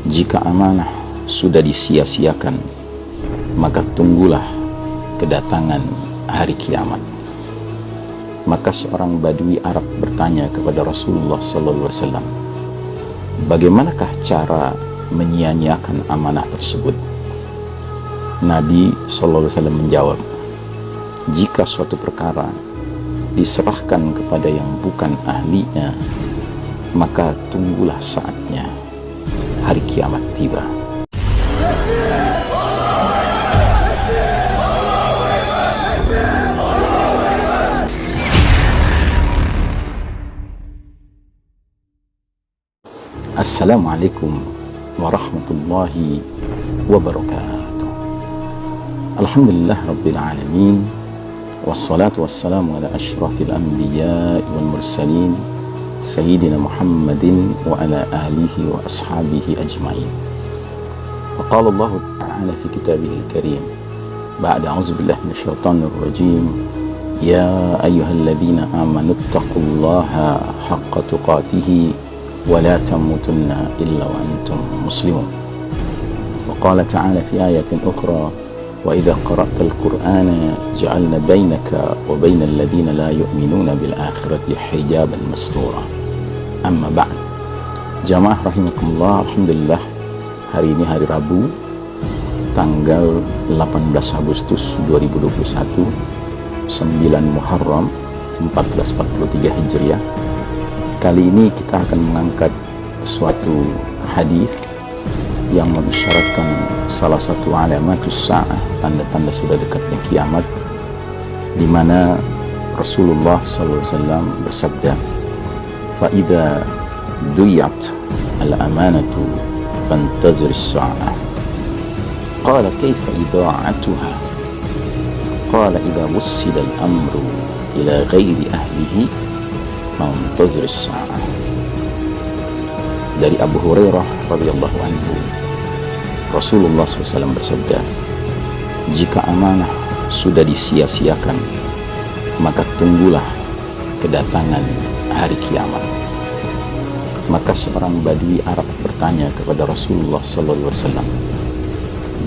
Jika amanah sudah disia-siakan, maka tunggulah kedatangan hari kiamat. Maka seorang Badui Arab bertanya kepada Rasulullah SAW, bagaimanakah cara menyia-nyiakan amanah tersebut? Nabi SAW menjawab, jika suatu perkara diserahkan kepada yang bukan ahlinya, maka tunggulah saatnya hari kiamat tiba. Assalamualaikum warahmatullahi wabarakatuh. Alhamdulillah Rabbil Alamin, wassalatu wassalamu ala ashrafil anbiya wal mursalin, Sayyidina Muhammadin wa ala alihi wa ashabihi ajma'in. Wa qala Allah ta'ala fi kitabihil karim, ba'da a'udzu billahi minasyaitonir rajim, ya ayyuhalladzina amanu taqullaha haqqa tuqatih wa la tamutunna illa wa antum muslimun. Wa qala ta'ala fi ayatin ukhra, wa idza qara'tal qur'ana ja'alna bainaka wa bainal ladzina la yu'minuna bil akhirati hijaban mastura. Amma ba'd. Jamaah rahimakumullah, alhamdulillah, hari ini hari Rabu tanggal 18 Agustus 2021, 9 Muharram 1443 Hijriah. Kali ini kita akan mengangkat suatu hadis yang mengisyaratkan salah satu alamatus sa'ah, tanda-tanda sudah dekatnya kiamat, di mana Rasulullah SAW bersabda, "Fa'idha duyat al-amanatu fantazir as-sa'ah." Qala kaifa ida'atuha? Qala idha wussila al-amru ila ghairi ahlihi fantazir as-sa'ah. Dari Abu Hurairah radhiyallahu anhu, Rasulullah SAW bersabda, jika amanah sudah disia-siakan, maka tunggulah kedatangan hari kiamat. Maka seorang Badui Arab bertanya kepada Rasulullah SAW,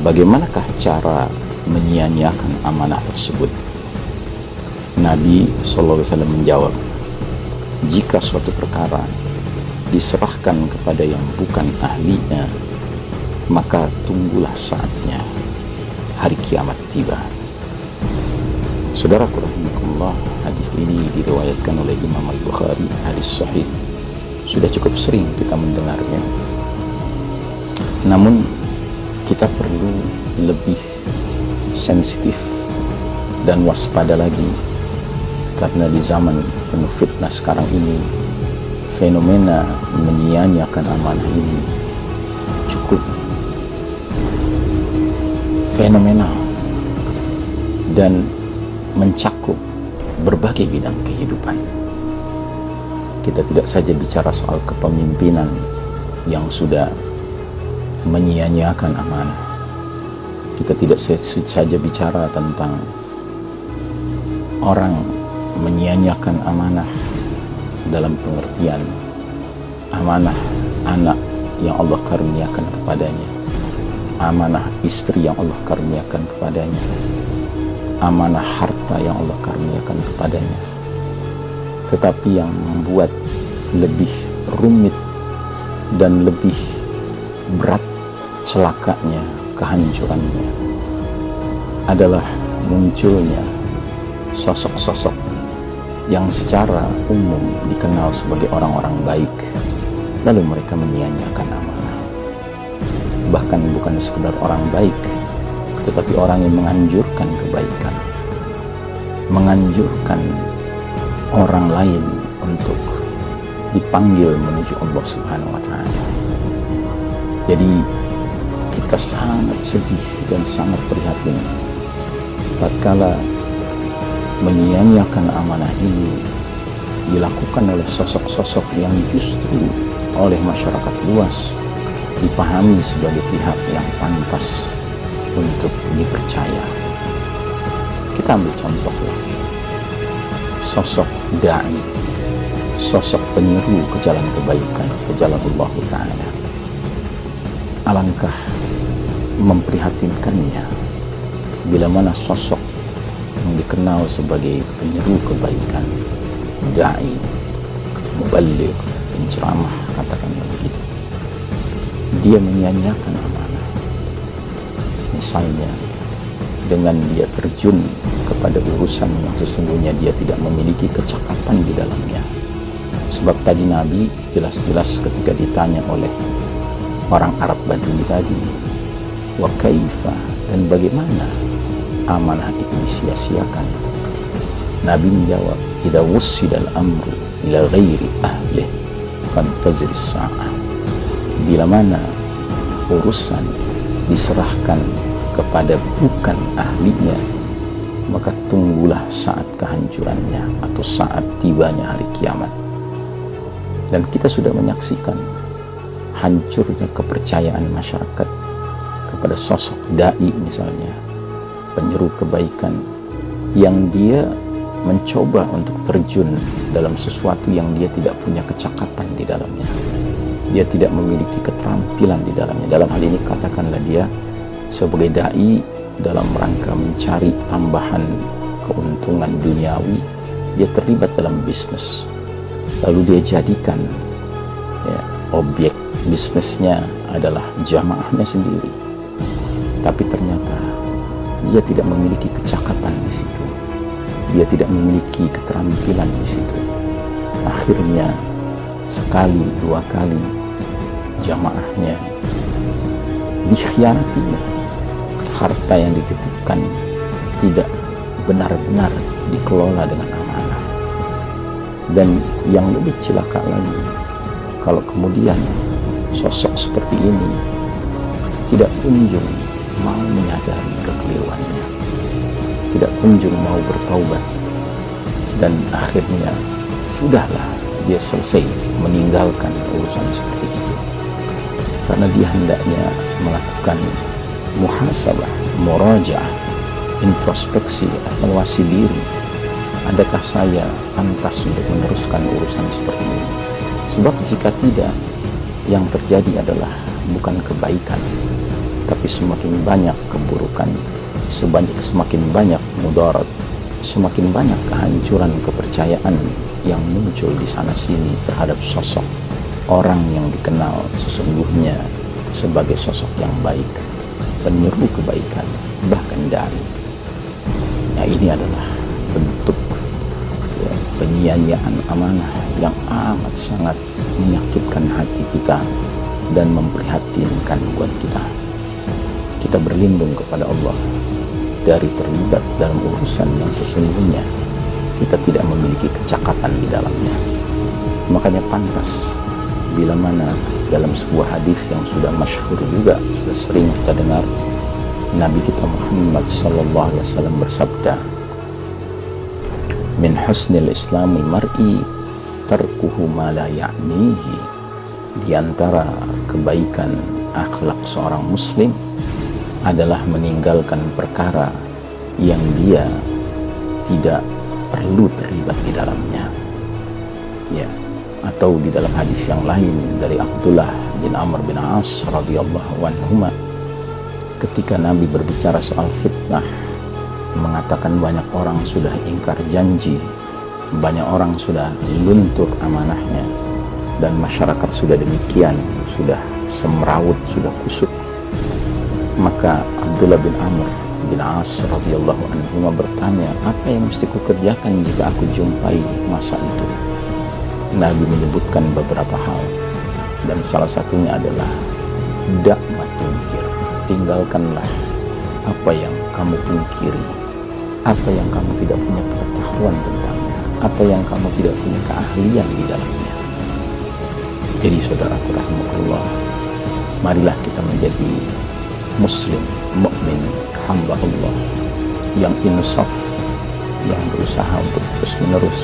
bagaimanakah cara menyia-nyiakan amanah tersebut? Nabi SAW menjawab, jika suatu perkara diserahkan kepada yang bukan ahlinya, maka tunggulah saatnya hari kiamat tiba. Saudaraku rahimakumullah, hadis ini diriwayatkan oleh Imam Al-Bukhari, hadis sahih. Sudah cukup sering kita mendengarnya, namun kita perlu lebih sensitif dan waspada lagi, karena di zaman penuh fitnah sekarang ini, fenomena menyia-nyiakan amanah ini cukup fenomenal dan mencakup berbagai bidang kehidupan. Kita tidak saja bicara soal kepemimpinan yang sudah menyia-nyiakan amanah. Kita tidak saja bicara tentang orang menyia-nyiakan amanah dalam pengertian amanah anak yang Allah karuniakan kepadanya, amanah istri yang Allah karuniakan kepadanya, amanah harta yang Allah karuniakan kepadanya. Tetapi yang membuat lebih rumit dan lebih berat celakanya, kehancurannya, adalah munculnya sosok-sosok yang secara umum dikenal sebagai orang-orang baik, lalu mereka menyia-nyiakan amanah. Bahkan bukan sekedar orang baik, tetapi orang yang menganjurkan kebaikan, menganjurkan orang lain untuk dipanggil menuju Allah Subhanahu wa Ta'ala. Jadi kita sangat sedih dan sangat prihatin tatkala menyia-nyiakan amanah ini dilakukan oleh sosok-sosok yang justru oleh masyarakat luas dipahami sebagai pihak yang pantas untuk dipercaya. Kita ambil contoh sosok da'i, sosok penyeru ke jalan kebaikan, ke jalan Allah Ta'ala. alangkah memprihatinkannya bila mana sosok yang dikenal sebagai penyeru kebaikan, dai, muballigh, penceramah, katakanlah begitu, dia menyia-nyiakan amanah. Misalnya dengan dia terjun kepada urusan yang sesungguhnya dia tidak memiliki kecakapan di dalamnya. Sebab tadi Nabi jelas-jelas ketika ditanya oleh orang Arab Badui tadi, wa kaifa, dan bagaimana amanah itu disia-siakan, Nabi menjawab, idza wussidal amru ila ghairi ahlih fantazir as-sa'ah. Bila mana urusan diserahkan kepada bukan ahlinya, maka tunggulah saat kehancurannya atau saat tibanya hari kiamat. Dan kita sudah menyaksikan hancurnya kepercayaan masyarakat kepada sosok dai misalnya, penyeru kebaikan, yang dia mencoba untuk terjun dalam sesuatu yang dia tidak punya kecakapan di dalamnya, dia tidak memiliki keterampilan di dalamnya. Dalam hal ini katakanlah dia sebagai dai dalam rangka mencari tambahan keuntungan duniawi, dia terlibat dalam bisnis, lalu dia jadikan objek bisnisnya adalah jamaahnya sendiri, tapi ternyata dia tidak memiliki kecakapan di situ, dia tidak memiliki keterampilan di situ. Akhirnya sekali dua kali jamaahnya dikhianatinya, harta yang dititipkan tidak benar-benar dikelola dengan amanah. Dan yang lebih celaka lagi, kalau kemudian sosok seperti ini tidak kunjung mau menyadari kekeliruannya, tidak kunjung mau bertaubat, dan akhirnya sudahlah dia selesai meninggalkan urusan seperti itu, karena dia hendaknya melakukan muhasabah, murajaah, introspeksi, evaluasi diri. Adakah saya pantas untuk meneruskan urusan seperti ini? Sebab jika tidak, yang terjadi adalah bukan kebaikan, tapi semakin banyak keburukan, semakin banyak mudarat, semakin banyak kehancuran kepercayaan yang muncul di sana sini terhadap sosok orang yang dikenal sesungguhnya sebagai sosok yang baik, penyeru kebaikan, bahkan dai. Nah, ini adalah bentuk penyia-nyiaan amanah yang amat sangat menyakitkan hati kita dan memprihatinkan buat kita. Kita berlindung kepada Allah dari terlibat dalam urusan yang sesungguhnya kita tidak memiliki kecakapan di dalamnya. Makanya pantas bila mana dalam sebuah hadis yang sudah masyhur juga, sudah sering kita dengar, Nabi kita Muhammad SAW bersabda, min husnil islamil mar'i tarkuhu ma la ya'nihi. Di antara kebaikan akhlak seorang muslim adalah meninggalkan perkara yang dia tidak perlu terlibat di dalamnya. Ya, atau di dalam hadis yang lain dari Abdullah bin Amr bin As radhiyallahu anhuma, ketika Nabi berbicara soal fitnah, mengatakan banyak orang sudah ingkar janji, banyak orang sudah luntur amanahnya, dan masyarakat sudah demikian, sudah semrawut, sudah kusut. Maka Abdullah bin Amr bin As radhiyallahu anhu bertanya, apa yang mesti kukerjakan jika aku jumpai masa itu? Nabi menyebutkan beberapa hal, dan salah satunya adalah dakmatungkir, tinggalkanlah apa yang kamu pungkiri, apa yang kamu tidak punya pengetahuan tentangnya, apa yang kamu tidak punya keahlian di dalamnya. Jadi saudaraku rahimakumullah, marilah kita menjadi muslim, mukmin, hamba Allah yang insaf, yang berusaha untuk terus menerus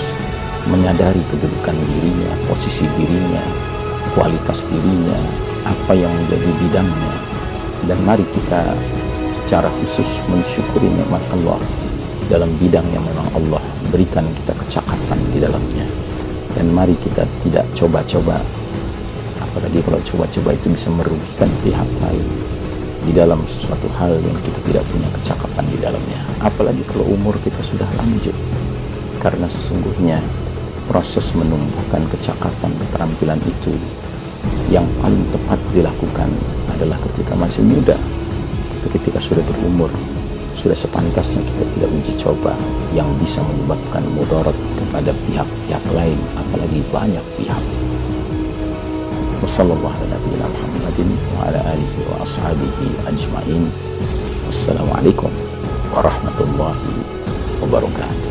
menyadari kedudukan dirinya, posisi dirinya, kualitas dirinya, apa yang menjadi bidangnya. Dan mari kita secara khusus mensyukuri nikmat Allah dalam bidang yang memang Allah berikan kita kecakapan di dalamnya. Dan mari kita tidak coba-coba apalagi kalau coba-coba itu bisa merugikan pihak lain di dalam sesuatu hal yang kita tidak punya kecakapan di dalamnya, apalagi kalau umur kita sudah lanjut. Karena sesungguhnya proses menumbuhkan kecakapan, keterampilan itu yang paling tepat dilakukan adalah ketika masih muda. Tapi ketika sudah berumur, sudah sepantasnya kita tidak uji coba yang bisa menyebabkan mudarat kepada pihak-pihak lain, apalagi banyak pihak. Wassallallahu ala nabiyina Muhammadin wa ala alihi wa ashabihi ajma'in. Wassalamualaikum warahmatullahi wabarakatuh.